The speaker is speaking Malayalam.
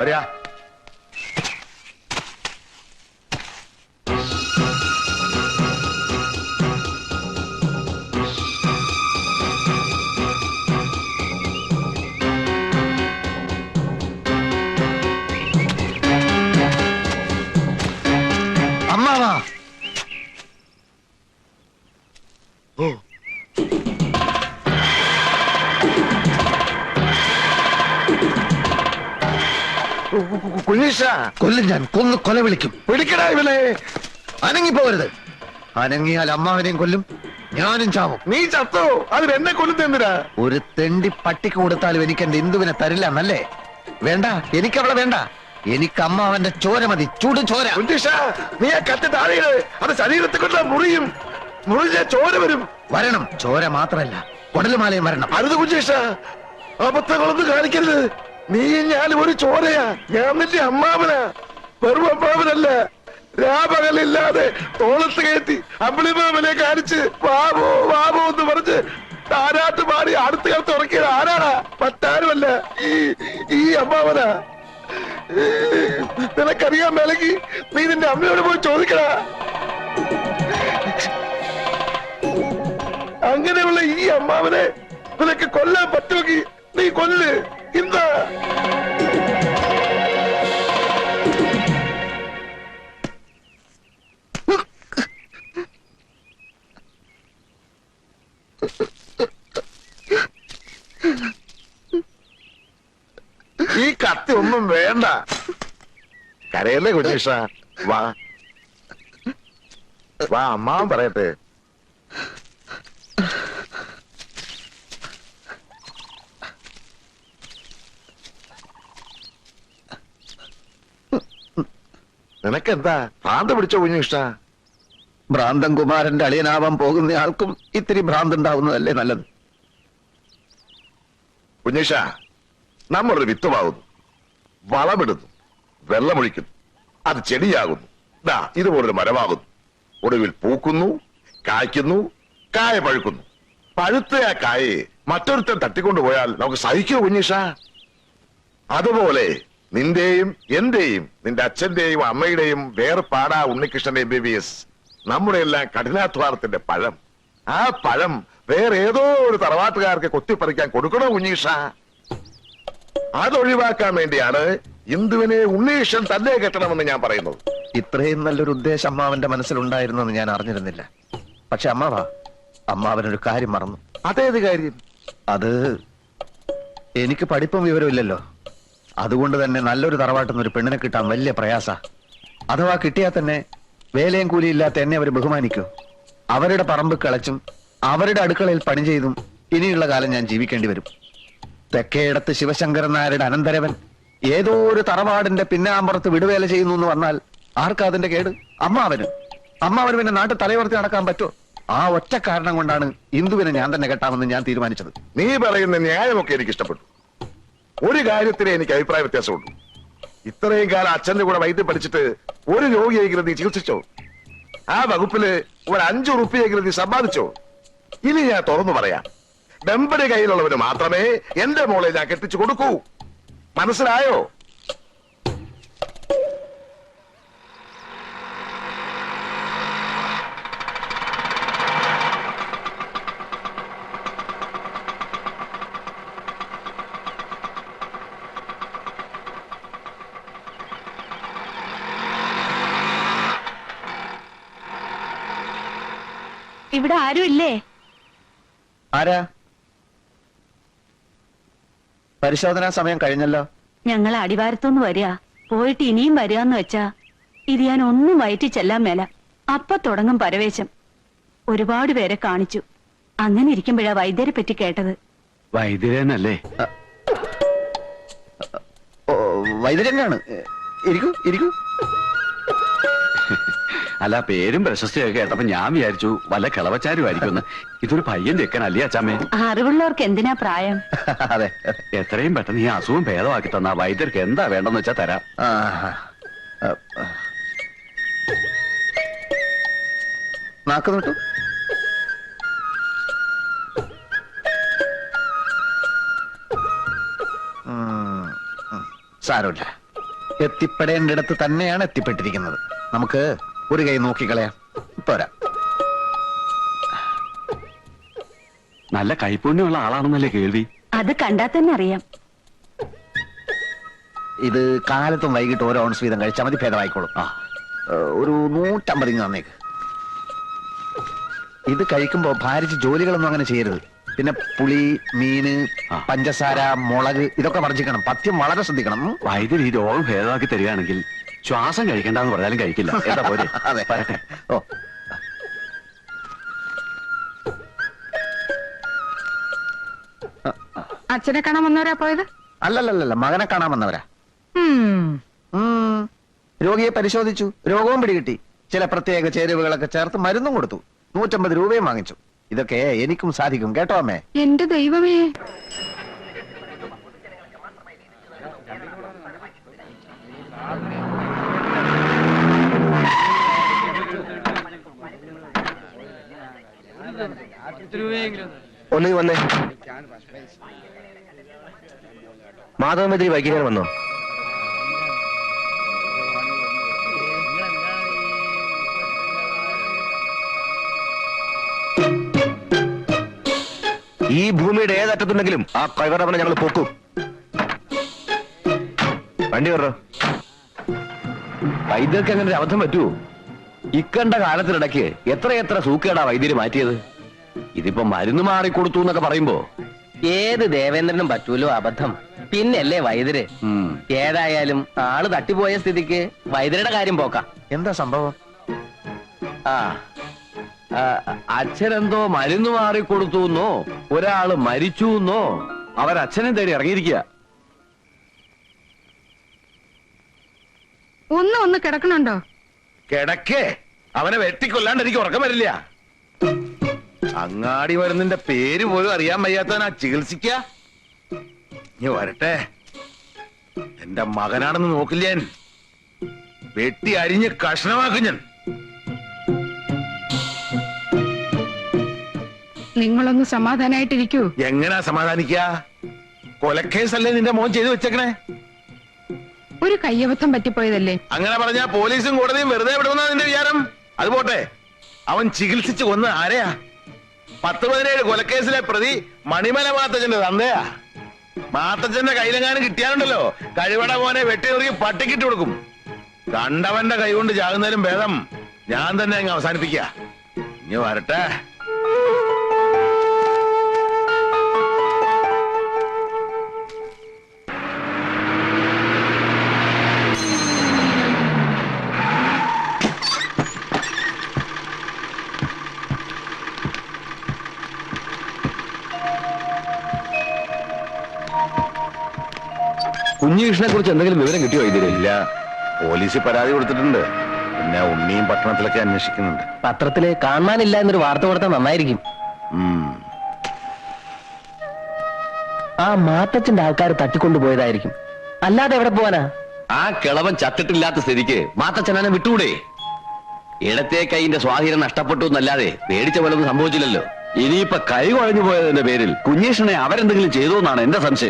വരിക. അമ്മാവാ. ഓ കുഞ്ഞീഷ, കൊല്ലും ഞാൻ, കൊന്ന് കൊല വിളിക്കും. പിടിക്കടാ ഇവനെ. അനങ്ങിപ്പോകരുത്. അനങ്ങിയാൽ അമ്മാവനെയും കൊല്ലും, ഞാനും ചാവും. നീ ചത്തോ? അതിന് എന്നെ കൊല്ലുന്നെന്തിനാ? ഒരു തെണ്ടി പട്ടിക്ക് കൊടുത്താലും എനിക്ക് എന്റെ ഇന്ദുവിനെ തരില്ല എന്നല്ലേ? വേണ്ട, എനിക്കവളെ വേണ്ട. എനിക്ക് അമ്മാവന്റെ ചോര മതി, ചൂട് ചോര. കുഞ്ഞീഷ, നീ ആ കത്തി താഴെയിട്. അത് ശരീരത്തെ കൊണ്ട് മുറിയും. മുറിഞ്ഞ ചോര വരും. വരണം, ചോര മാത്രല്ല കുടലുമാലയും വരണം. അരുത് കുഞ്ഞീഷ, അബദ്ധങ്ങളൊന്നും കാണിക്കരുത്. നീ ഞാൻ ഒരു ചോരയാ. ഞാൻ നിന്റെ അമ്മാവനാ, വെറും അമ്മാവനല്ല. രാപകലില്ലാതെ തോളത്ത് കയറ്റി അമ്പിളിമാമനെ കാണിച്ച് വാവോ വാവോ എന്ന് പറഞ്ഞ് താരാട്ട് പാടി അടുത്ത കാലത്ത് ഉറക്കിയത് ആരാടാ? മറ്റാരുമല്ല, ഈ അമ്മാവനാ. നിനക്കറിയാൻ മേലെങ്കിൽ നീ നിന്റെ അമ്മയോട് പോയി ചോദിക്കടാ. അങ്ങനെയുള്ള ഈ അമ്മാവനെ നിനക്ക് കൊല്ലാൻ പറ്റുമെങ്കിൽ നീ കൊല്ല്. എന്താ ഈ കത്തി ഒന്നും വേണ്ട. കരയല്ലേ കുഞ്ഞീഷ? വാ വാ, അമ്മാവൻ പറയട്ടെ. നിനക്കെന്താ ഭ്രാന്ത് പിടിച്ചോ കുഞ്ഞീഷ? ഭ്രാന്തൻ കുമാരന്റെ അളിയനാവാൻ പോകുന്ന ആൾക്കും ഇത്തിരി ഭ്രാന്ത് ഉണ്ടാവുന്നതല്ലേ നല്ലത്? കുഞ്ഞീഷ, നമ്മളൊരു വിത്തുമാകുന്നു, വളമിടുന്നു, വെള്ളമൊഴിക്കുന്നു, അത് ചെടിയാകുന്നു. ദാ ഇതുപോലൊരു മരമാകുന്നു. ഒടുവിൽ പൂക്കുന്നു, കായ്ക്കുന്നു, കായ പഴുക്കുന്നു. പഴുത്ത ആ കായെ മറ്റൊരുത്തൻ തട്ടിക്കൊണ്ടുപോയാൽ നമുക്ക് സഹിക്കുമോ കുഞ്ഞീഷ? അതുപോലെ നിന്റെയും എന്റെയും നിന്റെ അച്ഛന്റെയും അമ്മയുടെയും വേർപാടാ ഉണ്ണികൃഷ്ണന്റെ MBBS. നമ്മുടെ എല്ലാം കഠിനാധ്വാനത്തിന്റെ പഴം. ആ പഴം വേറെ ഏതോ ഒരു തറവാട്ടുകാർക്ക് കൊത്തിപ്പറിക്കാൻ കൊടുക്കണോ കുഞ്ഞീഷ? അതൊഴിവാക്കാൻ വേണ്ടിയാണ് ഇന്ദുവിനെ ഉണ്ണീഷൻ തന്നെ കെട്ടണമെന്ന് ഞാൻ പറയുന്നത്. ഇത്രയും നല്ലൊരു ഉദ്ദേശം അമ്മാവന്റെ മനസ്സിലുണ്ടായിരുന്നെന്ന് ഞാൻ അറിഞ്ഞിരുന്നില്ല. പക്ഷെ അമ്മാവനൊരു കാര്യം മറന്നു. അതേത് കാര്യം? അത് എനിക്ക് പഠിപ്പും വിവരമില്ലല്ലോ. അതുകൊണ്ട് തന്നെ നല്ലൊരു തറവാട്ടുന്ന ഒരു പെണ്ണിനെ കിട്ടാൻ വലിയ പ്രയാസ. അഥവാ കിട്ടിയാൽ തന്നെ വേലയും കൂലിയില്ലാത്ത എന്നെ അവർ ബഹുമാനിക്കൂ. അവരുടെ പറമ്പ് കിളച്ചും അവരുടെ അടുക്കളയിൽ പണി ചെയ്തും ഇനിയുള്ള കാലം ഞാൻ ജീവിക്കേണ്ടി വരും. തെക്കേടത്ത് ശിവശങ്കരൻ നായരുടെ അനന്തരവൻ ഏതോ ഒരു തറവാടിന്റെ പിന്നാമ്പുറത്ത് വിടുവേല ചെയ്യുന്നു എന്ന് വന്നാൽ ആർക്കാ അതിന്റെ കേട്? അമ്മാവന് പിന്നെ നാട്ടിൽ തലയുയർത്തി നടക്കാൻ പറ്റുമോ? ആ ഒറ്റ കാരണം കൊണ്ടാണ് ഇന്ദുവിനെ ഞാൻ തന്നെ കെട്ടാമെന്ന് ഞാൻ തീരുമാനിച്ചത്. നീ പറയുന്ന ന്യായമൊക്കെ എനിക്ക് ഇഷ്ടപ്പെട്ടു. ഒരു കാര്യത്തിലെ എനിക്ക് അഭിപ്രായ വ്യത്യാസമുള്ളൂ. ഇത്രയും കാലം അച്ഛന്റെ കൂടെ വൈദ്യം പഠിച്ചിട്ട് ഒരു രോഗിയെങ്കിലും നീ ചികിത്സിച്ചോ? ആ വകുപ്പില് ഒരു 5 റുപ്യെങ്കിലും നീ സമ്പാദിച്ചോ? ഇനി ഞാൻ തുറന്നു പറയാം, വെമ്പടി കയ്യിലുള്ളവന് മാത്രമേ എന്റെ മോളെ ഞാൻ കെട്ടിച്ചു കൊടുക്കൂ. മനസ്സിലായോ? ഇവിടെ ആരും ഇല്ലേ? ആരാ? പരിശോധനാ സമയം കഴിഞ്ഞല്ലോ. ഞങ്ങൾ അടിവാരത്തുനിന്ന് വരിക. പോയിട്ട് ഇനിയും വരികയെന്ന് വെച്ചാ ഇത് ഞാൻ ഒന്നും വയറ്റി ചെല്ലാൻ മേല. അപ്പൊ തുടങ്ങും പരവേശം. ഒരുപാട് പേരെ കാണിച്ചു. അങ്ങനെ ഇരിക്കുമ്പോഴാ വൈദ്യരെ പറ്റി കേട്ടത്. വൈദ്യരനല്ലേ? വൈദ്യരനാണ്. ഇരിക്കൂ ഇരിക്കൂ. അല്ല, പേരും പ്രശസ്തിയൊക്കെ കേട്ടപ്പോ ഞാൻ വിചാരിച്ചു വല്ല കിളവച്ചാരുമായിരിക്കും. ഇതൊരു പയ്യൻ ചെക്കനല്ലേ അച്ചാമ്മേ? അറിവുള്ളവർക്ക് എന്തിനാ പ്രായം? അതെ, എത്രയും പെട്ടെന്ന് ഈ അസുഖം ഭേദമാക്കി തന്ന വൈദ്യർക്ക് എന്താ വേണ്ടെന്ന് വെച്ചാ തരാം. നാക്ക് നോട്ടു. സാരമില്ല. എത്തിപ്പെടേണ്ടിടത്ത് തന്നെയാണ് എത്തിപ്പെട്ടിരിക്കുന്നത്. നമുക്ക് ഒരു കൈ നോക്കിക്കളയാം. പോരാ. നല്ല കൈപ്പുണ്യമുള്ള ആളാണെന്നല്ലേ കേൾവി. അത് കണ്ടാ തന്നെ അറിയാം. ഇത് കാലത്തും വൈകിട്ട് ഓരോ ഓൺസ് വീതം കഴിച്ചാൽ മതി, ഭേദമായിക്കോളും. ഒരു 150 ഇങ്ങ് തന്നേക്ക്. ഇത് കഴിക്കുമ്പോ ഭാരിച്ച് ജോലികളൊന്നും അങ്ങനെ ചെയ്യരുത്. പിന്നെ പുളി, മീന്, പഞ്ചസാര, മുളക് ഇതൊക്കെ വർജിക്കണം. പഥ്യം വളരെ ശ്രദ്ധിക്കണം. വൈദ്യുതി ഈ രോഗം ഭേദമാക്കി തരികയാണെങ്കിൽ ശ്വാസം കഴിക്കണ്ടെന്ന് പറഞ്ഞാലും കഴിക്കില്ല. എന്താ പോലെ? അതെ. വരട്ടെ. ഓ, അച്ഛനെ കാണാൻ വന്നവരാ പോയത്? അല്ലല്ലല്ല, മകനെ കാണാൻ വന്നവരാ. രോഗിയെ പരിശോധിച്ചു, രോഗവും പിടികിട്ടി. ചില പ്രത്യേക ചേരുവകളൊക്കെ ചേർത്ത് മരുന്നും കൊടുത്തു. 150 രൂപയും വാങ്ങിച്ചു. ഇതൊക്കെ എനിക്കും സാധിക്കും കേട്ടോ അമ്മേ. എന്റെ ദൈവമേ, ഒന്നീ വന്നേ. മാധവമെതിരി വൈകിക്കാൻ വന്നോ? ഈ ഭൂമിയുടെ ഏതറ്റത്തുണ്ടെങ്കിലും ആ കൈവറവനെ ഞങ്ങൾ പോക്കും. വണ്ടി കയറോ. വൈദ്യർക്ക് അങ്ങനെ ഒരു അബദ്ധം പറ്റുമോ? ഇക്കണ്ട കാലത്തിനിടയ്ക്ക് എത്രയെത്ര സൂക്കേടാ വൈദ്യര് മാറ്റിയത്. ഇതിപ്പോ മരുന്ന് മാറിക്കൊടുത്തു എന്നൊക്കെ പറയുമ്പോ ഏത് ദേവേന്ദ്രനും പറ്റൂലോ അബദ്ധം. പിന്നല്ലേ വൈദ്യര്. ഏതായാലും ആള് തട്ടിപ്പോയ സ്ഥിതിക്ക് വൈദ്യരുടെ കാര്യം പോക്കാം. എന്താ സംഭവം? ആ അച്ഛനെന്തോ മരുന്ന് മാറിക്കൊടുത്തു എന്നോ ഒരാള് മരിച്ചു എന്നോ അവരച്ഛനെ തേടി ഇറങ്ങിയിരിക്കുക. ഒന്ന് കിടക്കണുണ്ടോ? കിടക്കേ, അവനെ വെട്ടിക്കൊല്ലാണ്ട് എനിക്ക് ഉറക്കം വരില്ല. അങ്ങാടി മരുന്നിന്റെ പേര് പോലും അറിയാൻ വയ്യാത്തവനാ ചികിത്സിക്ക. നീ വരട്ടെ, എന്റെ മകനാണെന്ന് നോക്കില്ല ഞാൻ. വെട്ടി അരിഞ്ഞ് കഷ്ണമാക്കും ഞാൻ. നിങ്ങളൊന്ന് സമാധാനായിട്ടിരിക്കൂ. എങ്ങനാ സമാധാനിക്ക? കൊലക്കേസല്ലേ നിന്റെ മോൻ ചെയ്തു വെച്ചേക്കണേ? ഒരു കയ്യബദ്ധം പറ്റിപ്പോയതല്ലേ. അങ്ങനെ പറഞ്ഞാ പോലീസും കോടതിയും വെറുതെ വിടുമെന്നാ നിന്റെ വിചാരം? അത് പോട്ടെ, അവൻ ചികിത്സിച്ച് കൊന്ന് ആരെയാ? 10-17 കൊലക്കേസിലെ പ്രതി മണിമല മാത്തച്ഛന്റെ തന്തയാ. മാത്തച്ഛന്റെ കയ്യിലെങ്ങാനും കിട്ടിയാലുണ്ടല്ലോ, കഴിവട മോനെ വെട്ടിനുറുക്കി പട്ടിക്കിട്ട് കൊടുക്കും. കണ്ടവന്റെ കൈ കൊണ്ട് ചാകുന്നതിലും ഭേദം ഞാൻ തന്നെ അങ്ങ് അവസാനിപ്പിക്ക. ഇനി വരട്ടെ. കുഞ്ഞികൃഷ്ണനെ കുറിച്ച് എന്തെങ്കിലും വിവരം കിട്ടിയോ ഇതിൽ? ഇല്ല, പോലീസിൽ പരാതി കൊടുത്തിട്ടുണ്ട്. പിന്നെ ഉണ്ണിയും പട്ടണത്തിലൊക്കെ അന്വേഷിക്കുന്നുണ്ട്. പത്രത്തില് കാണാനില്ല എന്നൊരു വാർത്ത കൊടുത്താൽ നന്നായിരിക്കും. ആ മാത്തച്ഛന്റെ ആൾക്കാർ തട്ടിക്കൊണ്ടുപോയതായിരിക്കും. അല്ലാതെ എവിടെ പോവാനാ? ആ കിളവൻ ചത്തിട്ടില്ലാത്ത സ്ഥിതിക്ക് മാത്തച്ഛനെ വിട്ടുകൂടെ? ഇടത്തെ കൈന്റെ സ്വാധീനം നഷ്ടപ്പെട്ടു എന്നല്ലാതെ പേടിച്ച പോലൊന്നും സംഭവിച്ചില്ലല്ലോ. ഇനിയിപ്പൊ കൈ കുഴഞ്ഞു പോയതിന്റെ പേരിൽ കുഞ്ഞീഷണെ അവരെന്തെങ്കിലും ചെയ്തു എന്നാണ് എന്റെ സംശയം.